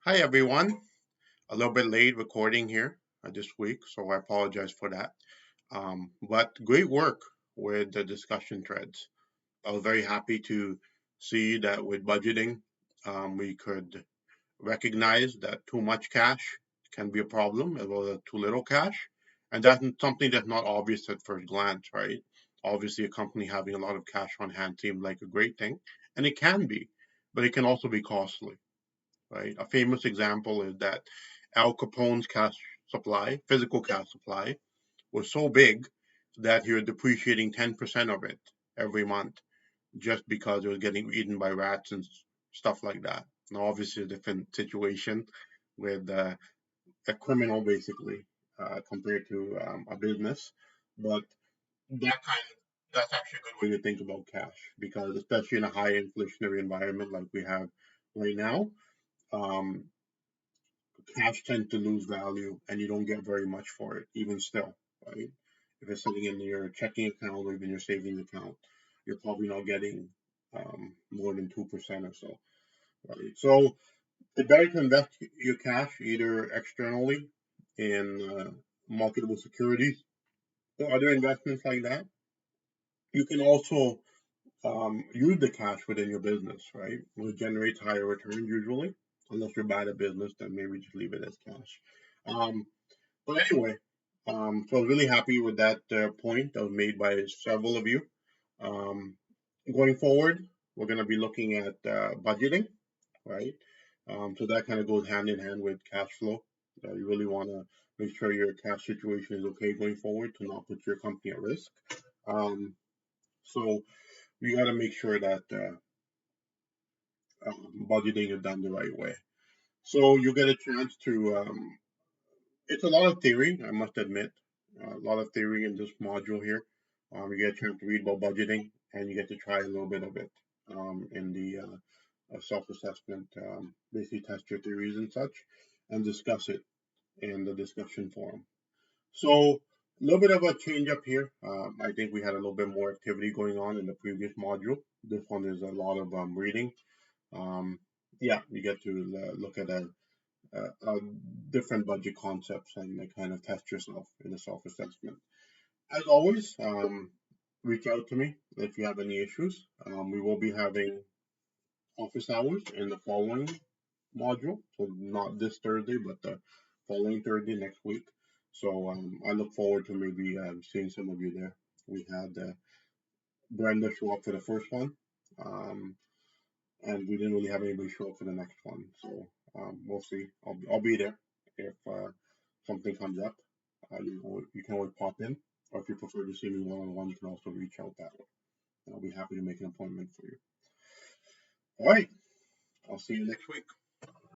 Hi everyone. A little bit late recording here this week, so I apologize for that. But great work with the discussion threads. I was very happy to see that with budgeting, we could recognize that too much cash can be a problem as well as too little cash. And that's something that's not obvious at first glance, right? Obviously, a company having a lot of cash on hand seems like a great thing, and it can be, but it can also be costly, right? A famous example is that Al Capone's cash supply, physical cash supply, was so big that he was depreciating 10% of it every month just because it was getting eaten by rats and stuff like that. Now, obviously, a different situation with a criminal, basically, compared to a business. But that's actually a good way to think about cash because, especially in a high inflationary environment like we have right now, um, cash tends to lose value and you don't get very much for it, even still, right? If it's sitting in your checking account or even your savings account, you're probably not getting more than 2% or so, right? So it's better to invest your cash either externally in marketable securities or other investments like that. You can also use the cash within your business, right? It generates higher returns usually. Unless you're bad at business, then maybe just leave it as cash. Um, But anyway, so I was really happy with that point that was made by several of you. Um, Going forward, we're going to be looking at budgeting, right? So that kind of goes hand in hand with cash flow. You really want to make sure your cash situation is okay going forward to not put your company at risk. So we got to make sure that budgeting is done the right way. So you get a chance to it's a lot of theory, I must admit. A lot of theory in this module here. You get a chance to read about budgeting, and you get to try a little bit of it in the self-assessment. Basically, test your theories and such, and discuss it in the discussion forum. So, a little bit of a change up here. I think we had a little bit more activity going on in the previous module. This one is a lot of reading. Um, yeah, you get to look at different budget concepts and kind of test yourself in a self-assessment. As always, reach out to me if you have any issues. We will be having office hours in the following module, so not this Thursday, but the following Thursday next week. So I look forward to maybe seeing some of you there. We had Brenda show up for the first one, um, and we didn't really have anybody show up for the next one. So we'll see. I'll be there if something comes up. You can always pop in, or if you prefer to see me one on one, you can also reach out that way. And I'll be happy to make an appointment for you. All right, I'll see you next week.